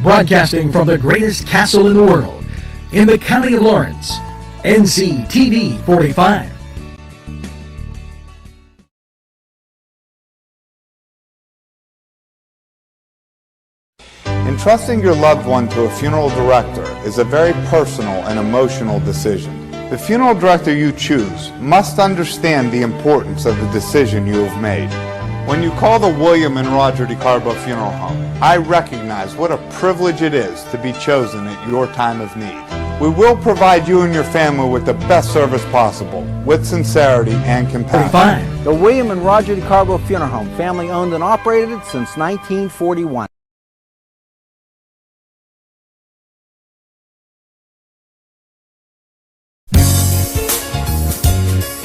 Broadcasting from the greatest castle in the world, in the county of Lawrence, NCTV45. Entrusting your loved one to a funeral director is a very personal and emotional decision. The funeral director you choose must understand the importance of the decision you have made. When you call the William and Roger DeCarbo Funeral Home, I recognize what a privilege it is to be chosen at your time of need. We will provide you and your family with the best service possible, with sincerity and compassion. The William and Roger DeCarbo Funeral Home, family owned and operated since 1941.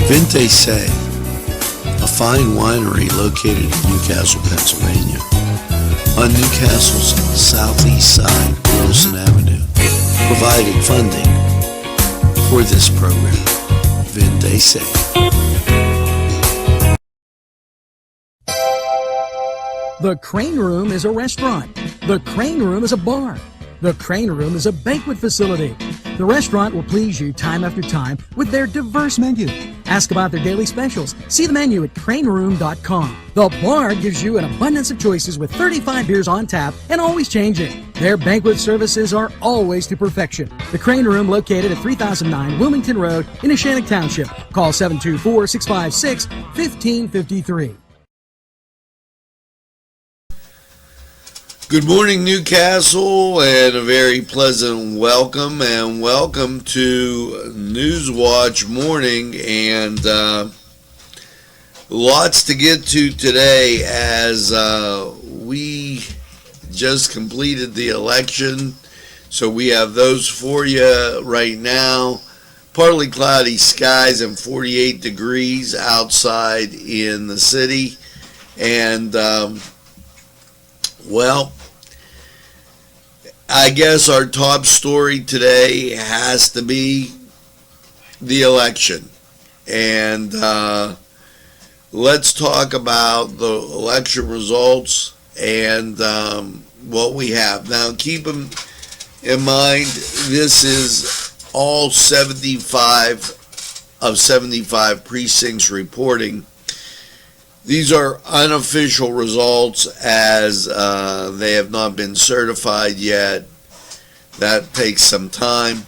Vente Se, a fine winery located in Newcastle, Pennsylvania, on Newcastle's southeast side, Wilson Avenue, provided funding for this program. Vente Se. The Crane Room is a restaurant. The Crane Room is a bar. The Crane Room is a banquet facility. The restaurant will please you time after time with their diverse menu. Ask about their daily specials. See the menu at craneroom.com. The bar gives you an abundance of choices with 35 beers on tap and always changing. Their banquet services are always to perfection. The Crane Room, located at 3009 Wilmington Road in Neshannock Township. Call 724-656-1553. Good morning, Newcastle, and a very pleasant welcome, and welcome to Newswatch Morning, and lots to get to today as we just completed the election, so we have those for you right now. Partly cloudy skies and 48 degrees outside in the city, and well, I guess our top story today has to be the election. And let's talk about the election results and what we have. Now, keep in mind, this is all 75 of 75 precincts reporting. These are unofficial results as they have not been certified yet. That takes some time.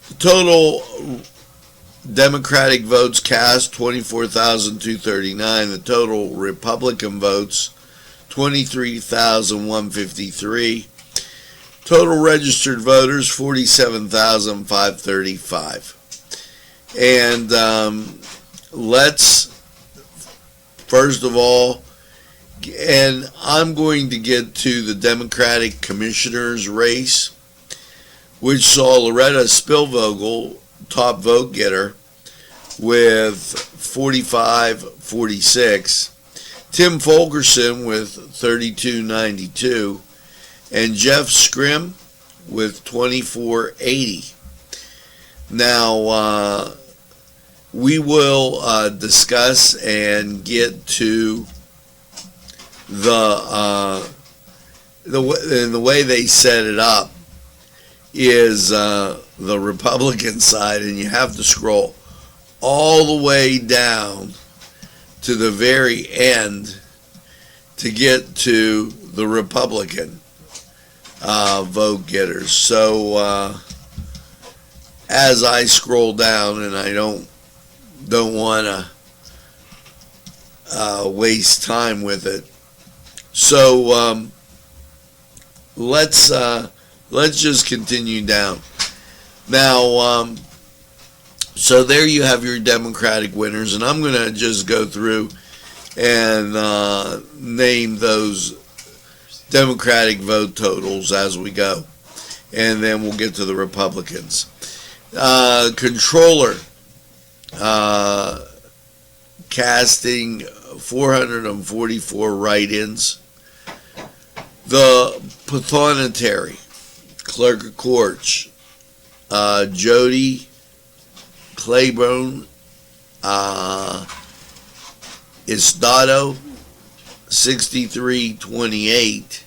The total Democratic votes cast, 24,239. The total Republican votes, 23,153. Total registered voters, 47,535. And let's first of all, and I'm going to get to the Democratic Commissioner's race, which saw Loretta Spillvogel, top vote getter, with 45-46, Tim Fulkerson with 3292, and Jeff Scrim with 2480. Now, we will discuss and get to the way they set it up is the Republican side, and you have to scroll all the way down to the very end to get to the Republican vote getters. So as I scroll down, and I don't want to waste time with it. So let's just continue down. Now, so there you have your Democratic winners, and I'm going to just go through and name those Democratic vote totals as we go, and then we'll get to the Republicans. Controller, casting 444 write-ins. The Pathonetary, Clerk of Courts, Jody Claiborne, Estado, 6328.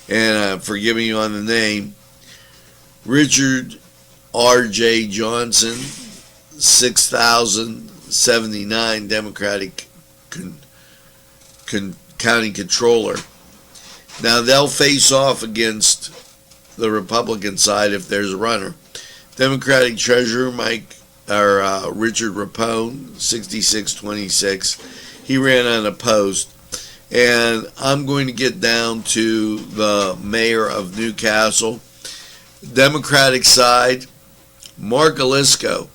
and forgive me on the name, Richard R.J. Johnson, 6,079 Democratic County Controller. Now they'll face off against the Republican side if there's a runner. Democratic Treasurer Richard Rapone, 6626. He ran unopposed. And I'm going to get down to the mayor of Newcastle. Democratic side, Mark Alisco,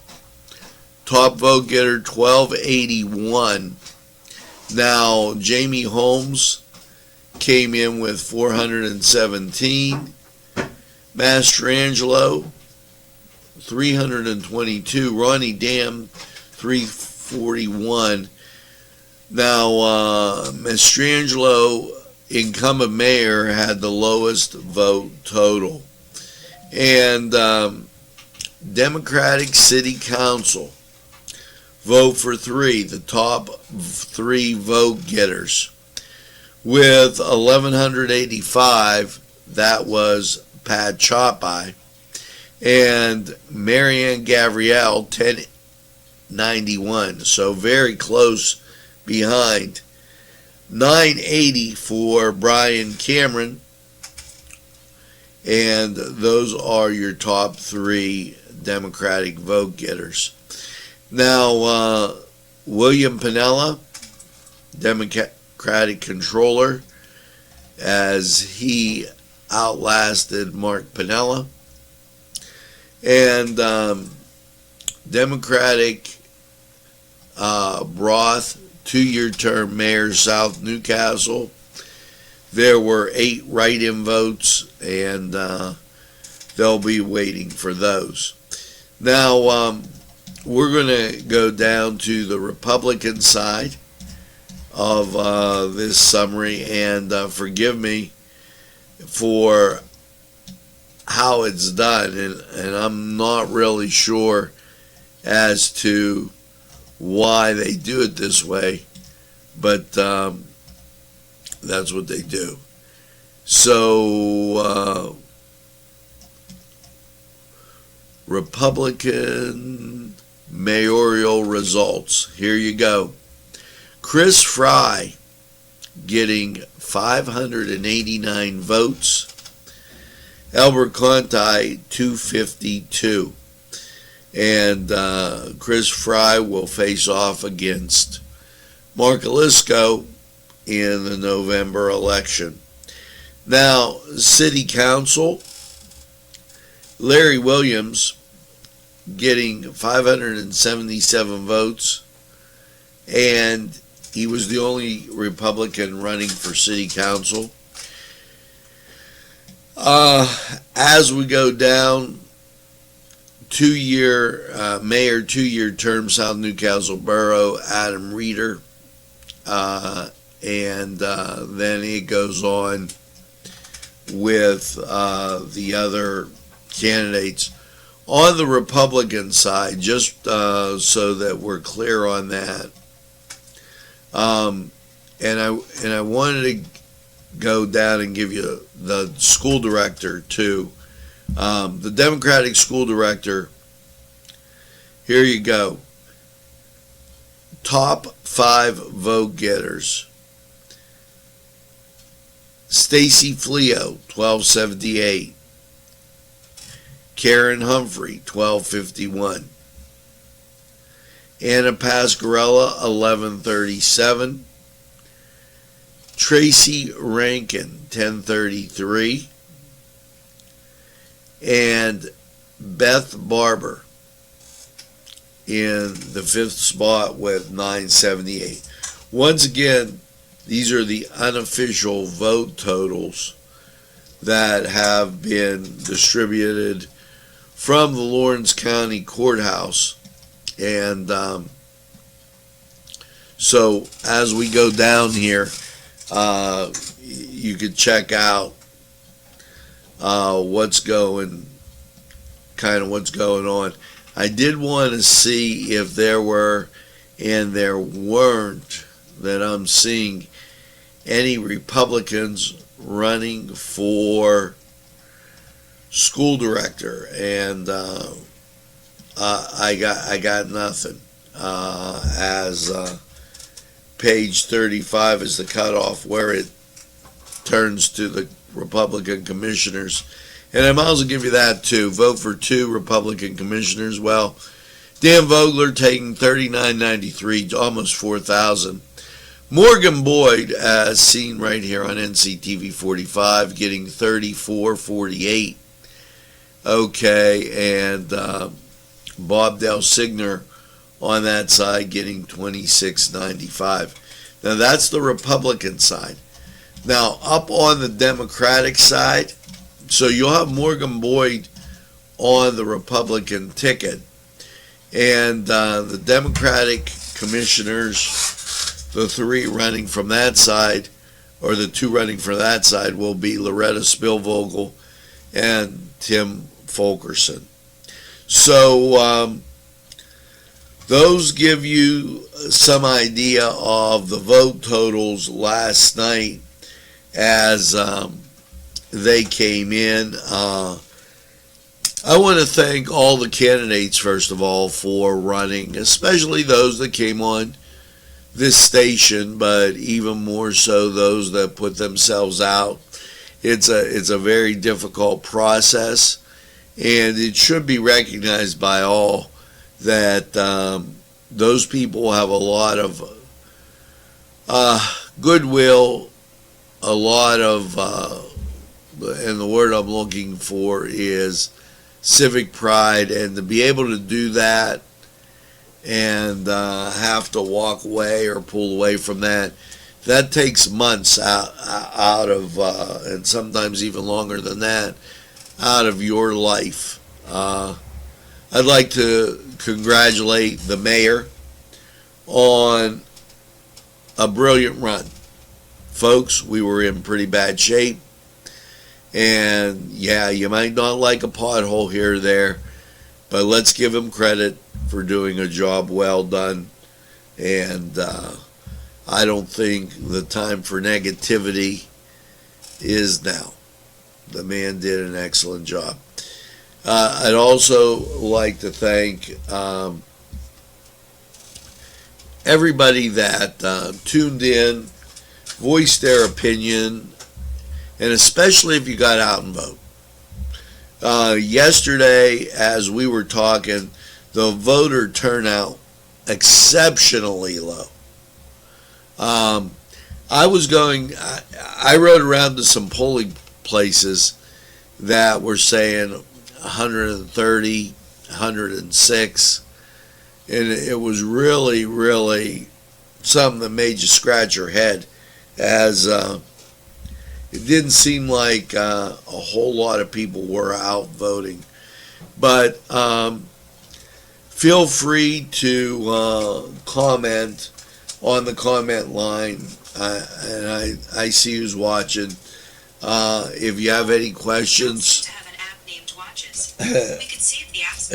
top vote getter, 1281. Now, Jamie Holmes came in with 417. Mastrangelo, 322. Ronnie Dam, 341. Now, Mastrangelo, incumbent mayor, had the lowest vote total. And Democratic City Council, vote for 3, the top 3 vote getters. With 1,185, that was Pat Chopai. And Marianne Gavriel, 1091. So very close behind. 980 for Brian Cameron. And those are your top 3 Democratic vote getters. Now, William Piniella, Democratic Controller, as he outlasted Mark Piniella. And Democratic Broth, 2-year term mayor, South Newcastle. There were 8 write-in votes, and they'll be waiting for those. Now, we're going to go down to the Republican side of this summary, and forgive me for how it's done, and I'm not really sure as to why they do it this way, but that's what they do. So, Republican mayoral results. Here you go. Chris Fry getting 589 votes. Albert Conti, 252. And Chris Fry will face off against Mark Alisco in the November election. Now, City Council, Larry Williams getting 577 votes, and he was the only Republican running for City Council. As we go down, 2-year mayor, 2-year term, South Newcastle Borough, Adam Reeder, and then it goes on with the other candidates. On the Republican side, just so that we're clear on that, and I wanted to go down and give you the school director too. The Democratic school director, here you go. Top 5 vote getters. Stacy Fleo, 1278. Karen Humphrey, 1251. Anna Pasquarella, 1137. Tracy Rankin, 1033. And Beth Barber in the 5th spot with 978. Once again, these are the unofficial vote totals that have been distributed from the Lawrence County Courthouse. And so as we go down here, you could check out what's going on. I did want to see if there were, and there weren't, that I'm seeing any Republicans running for school director, and I got nothing. As page 35 is the cutoff where it turns to the Republican commissioners. And I might as well give you that too. Vote for 2 Republican commissioners. Well, Dan Vogler taking 3993, almost 4,000. Morgan Boyd, as seen right here on NCTV45, getting 3448. Okay, and Bob Del Signer on that side getting 2695. Now that's the Republican side. Now up on the Democratic side, so you'll have Morgan Boyd on the Republican ticket, and the Democratic commissioners, the 3 running from that side, or the 2 running from that side, will be Loretta Spillvogel and Tim Fulkerson. So those give you some idea of the vote totals last night as they came in. I want to thank all the candidates, first of all, for running, especially those that came on this station, but even more so those that put themselves out. It's a very difficult process, and it should be recognized by all that those people have a lot of goodwill, a lot of, and the word I'm looking for is civic pride, and to be able to do that and have to walk away or pull away from that, that takes months out of, and sometimes even longer than that, out of your life. I'd like to congratulate the mayor on a brilliant run. Folks, we were in pretty bad shape, and yeah, you might not like a pothole here or there, but let's give him credit for doing a job well done. And I don't think the time for negativity is now. The man did an excellent job. I'd also like to thank everybody that tuned in, voiced their opinion, and especially if you got out and vote. Yesterday, as we were talking, the voter turnout exceptionally low. I wrote around to some polling places that were saying 130, 106, and it was really, really something that made you scratch your head, as it didn't seem like a whole lot of people were out voting. But feel free to comment on the comment line, and I see who's watching. If you have any questions, have an app named Watches. We could see if the app's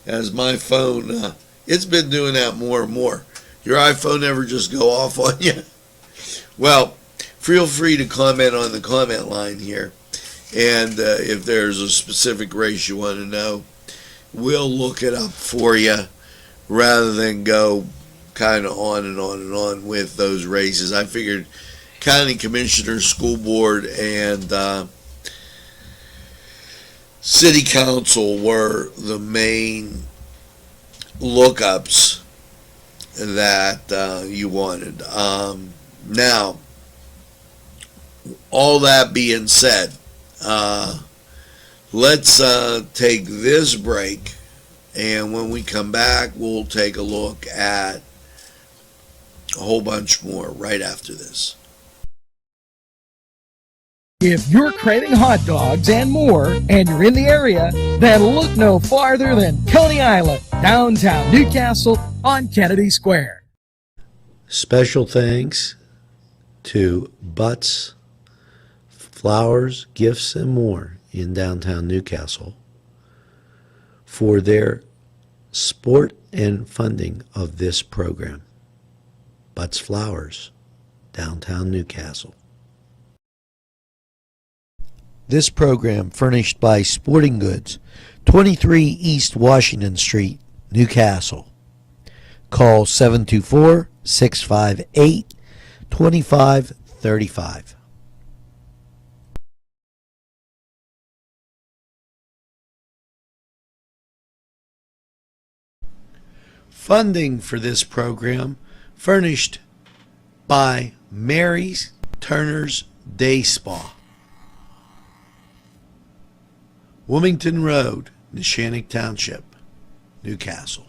as my phone, it's been doing that more and more. Your iPhone ever just go off on you? Well, feel free to comment on the comment line here, and if there's a specific race you want to know, we'll look it up for you rather than go kind of on and on and on with those races. I figured county commissioner, school board, and city council were the main lookups that you wanted. Now, all that being said, let's take this break, and when we come back, we'll take a look at a whole bunch more right after this. If you're craving hot dogs and more, and you're in the area, then look no farther than Coney Island, downtown Newcastle on Kennedy Square. Special thanks to Butts, Flowers, Gifts, and More in downtown Newcastle for their support and funding of this program. Butts Flowers, downtown Newcastle. This program furnished by Sporting Goods, 23 East Washington Street, Newcastle. Call 724-658-2535. Funding for this program furnished by Mary's Turner's Day Spa, Wilmington Road, Neshannock Township, Newcastle.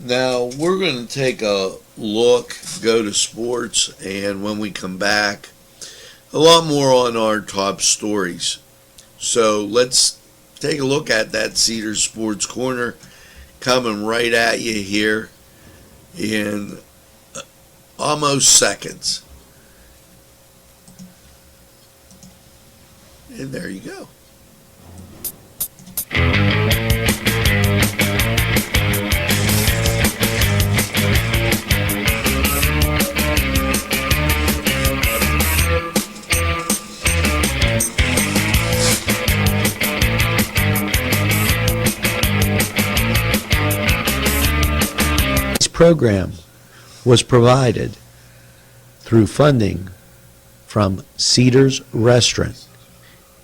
Now, we're going to take a look, go to sports, and when we come back, a lot more on our top stories. So let's take a look at that Cedar Sports Corner coming right at you here in almost seconds. And there you go. Program was provided through funding from Cedars Restaurant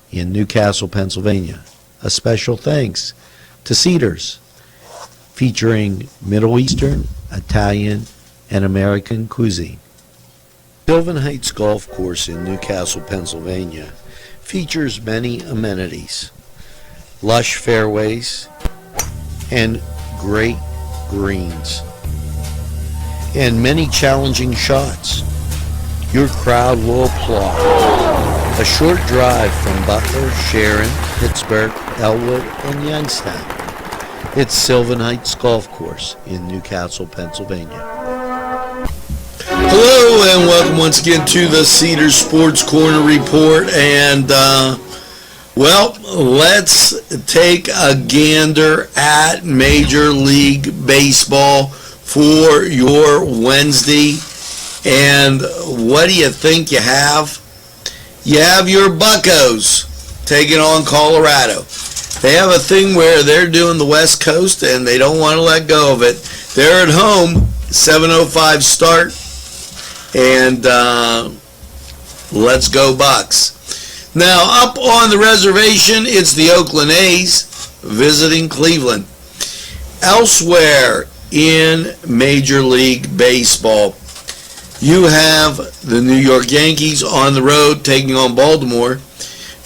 in Newcastle, Pennsylvania. A special thanks to Cedars, featuring Middle Eastern, Italian, and American cuisine. Sylvan Heights Golf Course in Newcastle, Pennsylvania features many amenities, lush fairways, and great greens, and many challenging shots. Your crowd will applaud. A short drive from Butler, Sharon, Pittsburgh, Elwood, and Youngstown. It's Sylvan Heights Golf Course in Newcastle, Pennsylvania. Hello and welcome once again to the Cedar Sports Corner Report. And well, let's take a gander at Major League Baseball for your Wednesday. And what do you think you have? You have your Buccos taking on Colorado. They have a thing where they're doing the West Coast and they don't want to let go of it. They're at home, 7:05 start, and let's go Bucks. Now, up on the reservation, it's the Oakland A's visiting Cleveland. Elsewhere in Major League Baseball, you have the New York Yankees on the road taking on Baltimore.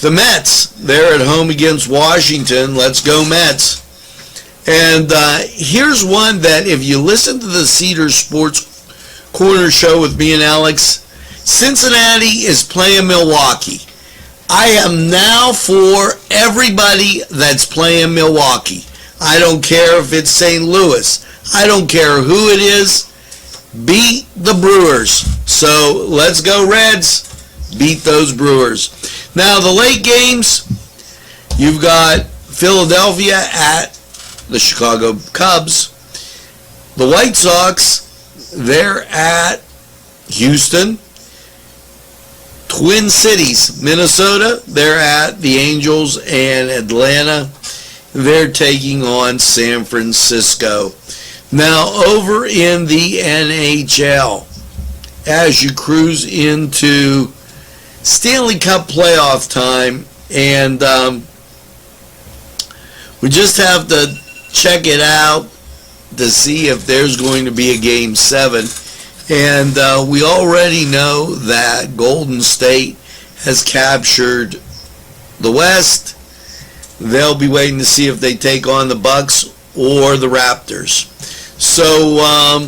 The Mets, they're at home against Washington. Let's go Mets. And here's one that if you listen to the Cedar Sports Corner show with me and Alex, Cincinnati is playing Milwaukee. I am now for everybody that's playing Milwaukee. I don't care if it's St. Louis. I don't care who it is. Beat the Brewers. So let's go Reds. Beat those Brewers. Now the late games, you've got Philadelphia at the Chicago Cubs. The White Sox, they're at Houston. Twin Cities, Minnesota, they're at the Angels, and Atlanta, they're taking on San Francisco. Now, over in the NHL, as you cruise into Stanley Cup playoff time, and we just have to check it out to see if there's going to be a Game 7. And we already know that Golden State has captured the West. They'll be waiting to see if they take on the Bucks or the Raptors. So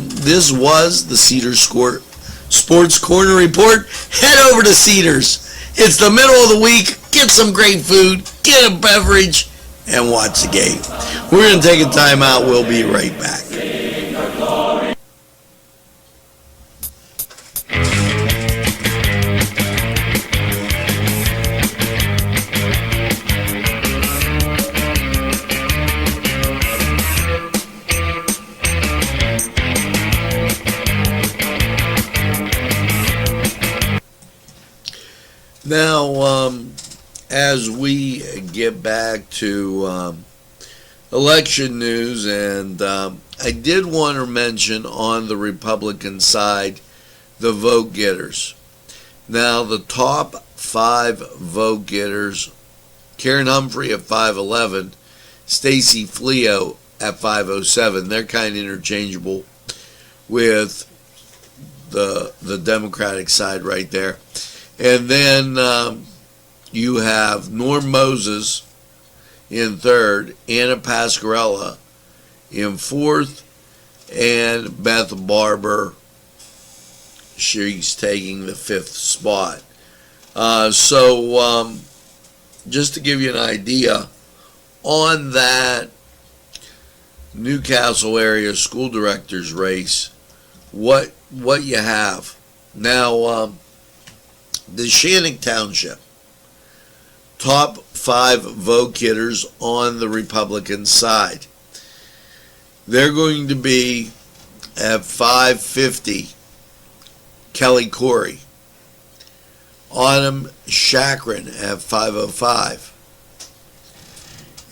this was the Cedar Sports Corner Report. Head over to Cedars. It's the middle of the week. Get some great food, get a beverage, and watch the game. We're going to take a time out. We'll be right back. Now, as we get back to election news, and I did want to mention on the Republican side the vote getters. Now, the top 5 vote getters: Karen Humphrey at 511, Stacey Fleo at 507. They're kind of interchangeable with the Democratic side right there. And then you have Norm Moses in 3rd, Anna Pascarella in 4th, and Beth Barber, she's taking the 5th spot. So just to give you an idea on that Newcastle area school directors race, what you have now. The Shannon Township, top 5 vote getters on the Republican side. They're going to be at 550, Kelly Corey. Autumn Chakrin at 505.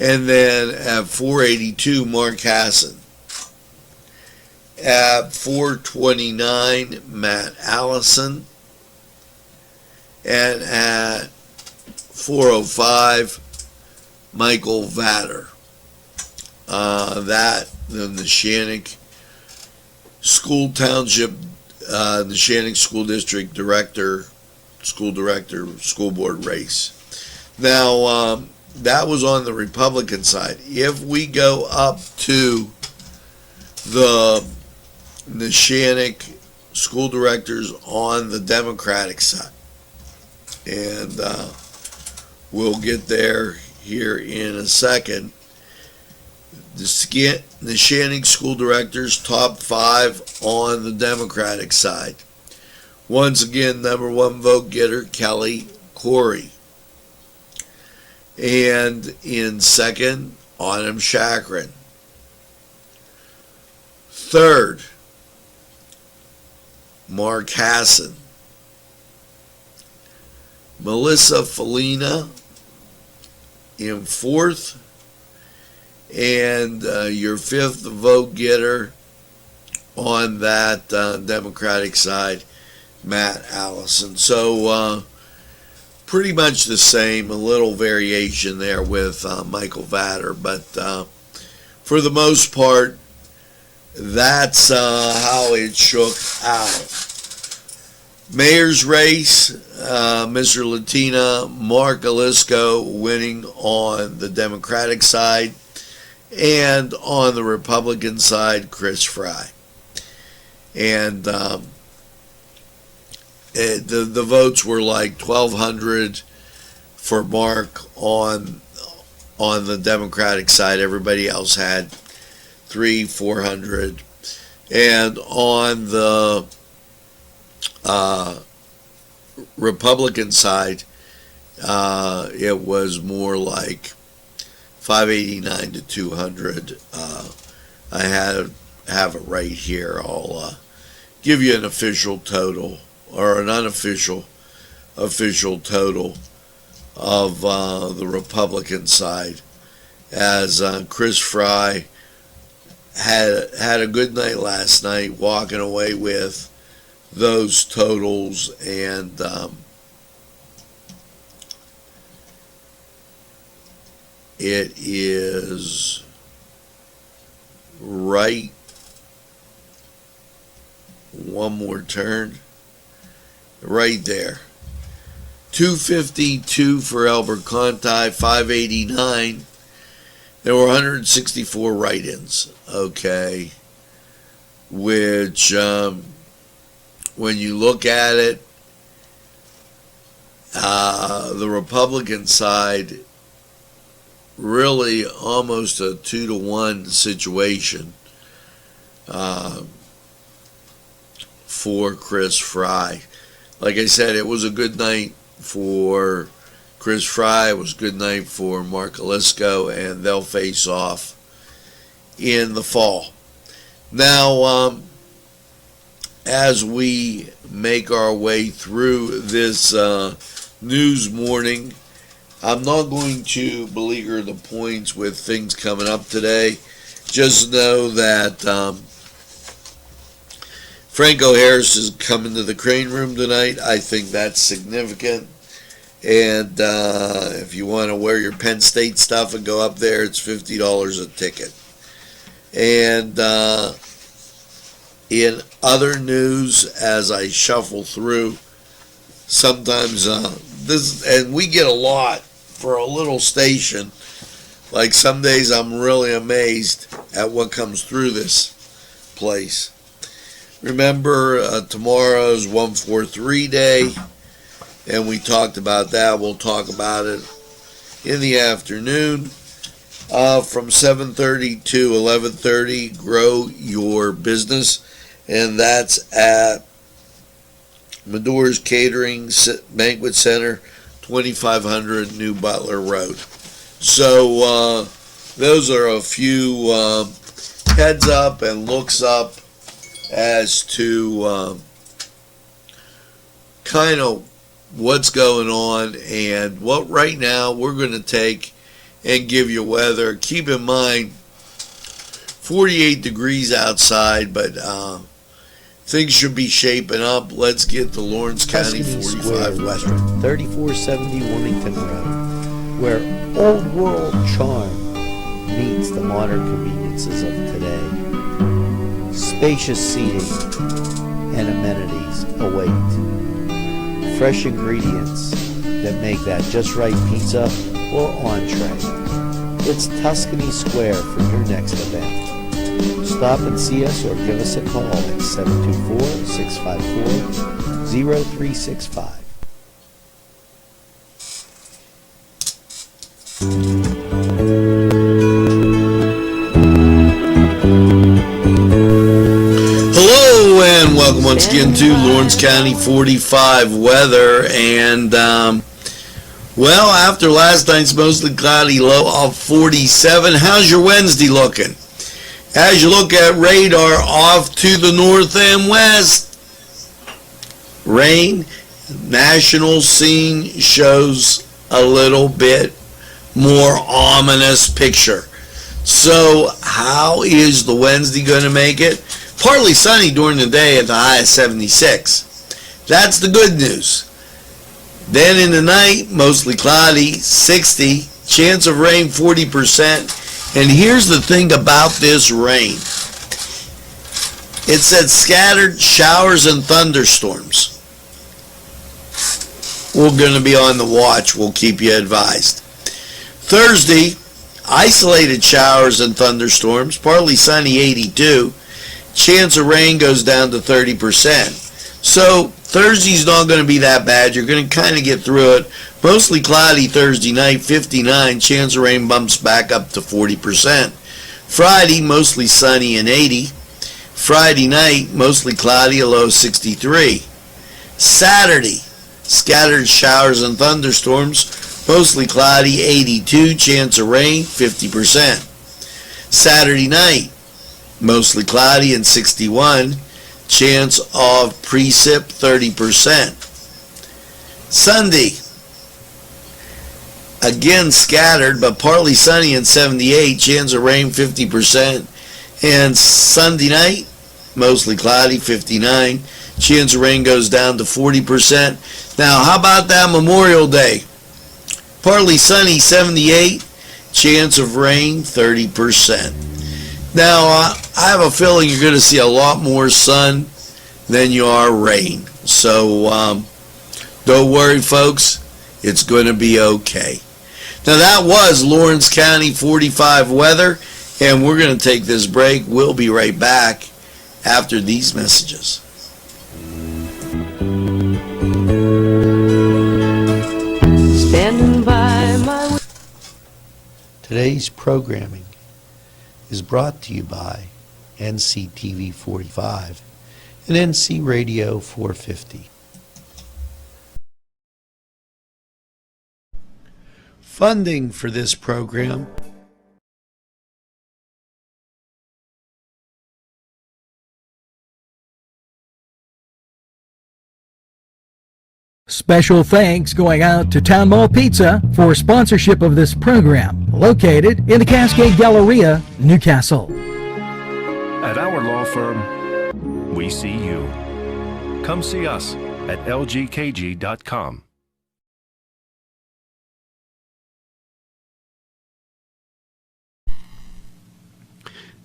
And then at 482, Mark Hassan. At 429, Matt Allison. And at 405, Michael Vatter. That, then the Shannick School Township, the Shannick School District School Board race. Now, that was on the Republican side. If we go up to the Shannick School Directors on the Democratic side, and we'll get there here in a second. The Shannick School Directors, top 5 on the Democratic side. Once again, number 1 vote getter, Kelly Corey. And in 2nd, Autumn Chakrin. 3rd, Mark Hassan. Melissa Felina in 4th, and your 5th vote getter on that Democratic side, Matt Allison. So pretty much the same, a little variation there with Michael Vatter, but for the most part, that's how it shook out. Mayor's race, Mr. Latina Mark Alisco winning on the Democratic side, and on the Republican side, Chris Fry. And the votes were like 1,200 for Mark on the Democratic side. Everybody else had 300-400, and on the Republican side, it was more like 589 to 200. I have it right here. I'll give you an official total, or an unofficial total of the Republican side, as Chris Fry had a good night last night, walking away with those totals, and it is right, one more turn, right there, 252 for Albert Conti, 589. There were 164 write-ins, okay, which when you look at it, the Republican side, really almost a 2-to-1 situation for Chris Fry. Like I said, it was a good night for Chris Fry. It was a good night for Mark Alisco, and they'll face off in the fall. Now, as we make our way through this news morning. I'm not going to beleaguer the points with things coming up today. Just know that Franco Harris is coming to the Crane Room tonight. I think that's significant. And if you want to wear your Penn State stuff and go up there, it's $50 a ticket. And in other news, as I shuffle through, sometimes and we get a lot for a little station. Like some days I'm really amazed at what comes through this place. Remember, tomorrow's 143 day, and we talked about that. We'll talk about it in the afternoon from 7:30 to 11:30. Grow your business, and that's at Medore's Catering Banquet Center, 2500 New Butler Road. So those are a few heads up and looks up as to kind of what's going on and what right now we're going to take and give you weather. Keep in mind 48 degrees outside, but things should be shaping up. Let's get to Lawrence County Tuscany 45 Square weather. Restaurant, 3470 Wilmington Road, where old world charm meets the modern conveniences of today. Spacious seating and amenities await. Fresh ingredients that make that just right pizza or entree. It's Tuscany Square for your next event. Stop and see us or give us a call at 724-654-0365. Hello and welcome once again to Lawrence County 45 weather. And well, after last night's mostly cloudy low of 47, how's your Wednesday looking? As you look at radar off to the north and west, rain. National scene shows a little bit more ominous picture. So how is the Wednesday going to make it? Partly sunny during the day at the high of 76. That's the good news. Then in the night, mostly cloudy, 60. Chance of rain, 40%. And here's the thing about this rain. It said scattered showers and thunderstorms. We're going to be on the watch. We'll keep you advised. Thursday, isolated showers and thunderstorms, partly sunny, 82. Chance of rain goes down to 30%. So Thursday's not going to be that bad. You're going to kind of get through it. Mostly cloudy Thursday night, 59. Chance of rain bumps back up to 40%. Friday, mostly sunny and 80. Friday night, mostly cloudy, a low 63. Saturday, scattered showers and thunderstorms, mostly cloudy, 82. Chance of rain, 50%. Saturday night, mostly cloudy and 61. Chance of precip, 30%. Sunday, again scattered but partly sunny and 78. Chance of rain, 50%. And Sunday night, mostly cloudy, 59. Chance of rain goes down to 40%. Now, how about that Memorial Day? Partly sunny, 78. Chance of rain, 30%. Now, I have a feeling you're going to see a lot more sun than you are rain. So, don't worry, folks. It's going to be okay. Now, that was Lawrence County 45 weather, and we're going to take this break. We'll be right back after these messages. Standing by my... Today's programming is brought to you by NCTV45 and NC Radio 450. Funding for this program Special thanks going out to Town Mall Pizza for sponsorship of this program, located in the Cascade Galleria, Newcastle. At our law firm, we see you. Come see us at lgkg.com.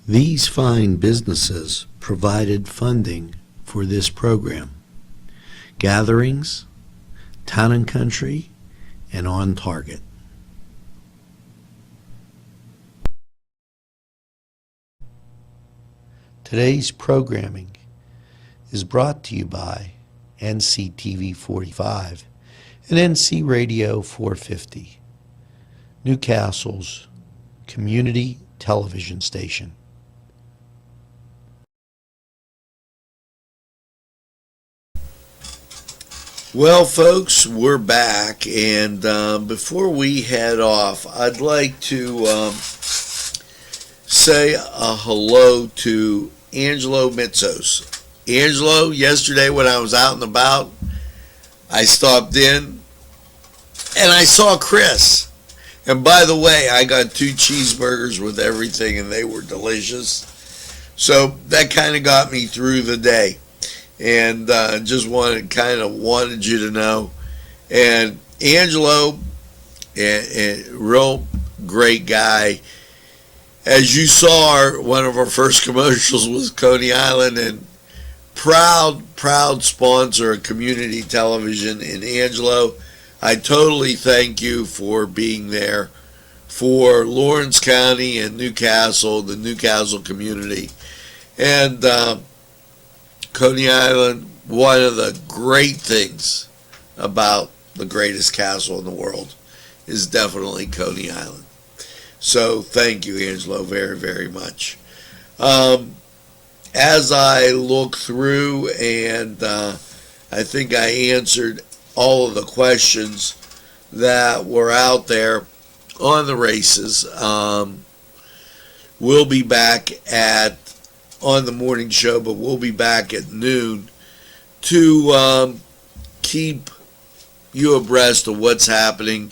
These fine businesses provided funding for this program. Gatherings, Town and Country, and On Target. Today's programming is brought to you by NCTV45 and NC Radio 450, Newcastle's community television station. Well, folks, we're back, and before we head off, I'd like to say a hello to Angelo Mitzos. Angelo, yesterday when I was out and about, I stopped in, and I saw Chris. And by the way, I got 2 cheeseburgers with everything, and they were delicious. So that kind of got me through the day. And just wanted you to know. And Angelo, a real great guy. As you saw, one of our first commercials was Coney Island, and proud sponsor of community television. And Angelo, I totally thank you for being there for Lawrence County and Newcastle, the Newcastle community. And Coney Island, one of the great things about the greatest castle in the world is definitely Coney Island. So thank you, Angelo, very, very much. As I look through, and I think I answered all of the questions that were out there on the races. We'll be back on the morning show, but we'll be back at noon to keep you abreast of what's happening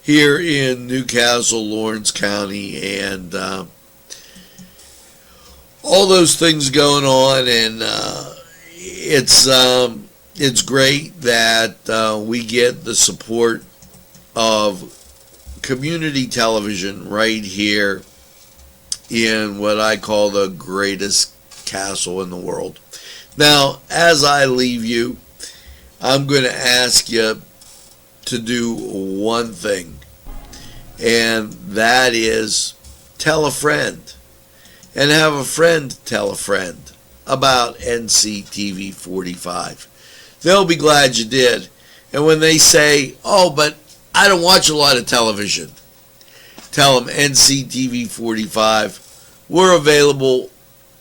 here in Newcastle, Lawrence County, and all those things going on. And it's great that we get the support of community television right here in what I call the greatest castle in the world. Now, as I leave you, I'm going to ask you to do one thing, and that is tell a friend, and have a friend tell a friend about NCTV45. They'll be glad you did. And when they say, oh, but I don't watch a lot of television, tell them NCTV45, we're available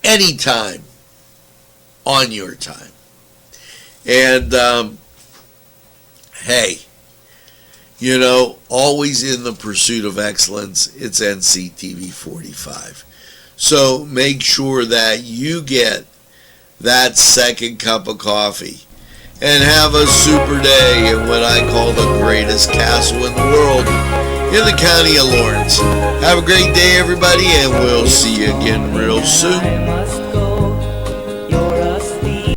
anytime on your time. And hey, always in the pursuit of excellence, it's NCTV45. So make sure that you get that second cup of coffee and have a super day in what I call the greatest castle in the world, in the county of Lawrence. Have a great day, everybody, and we'll see you again real soon.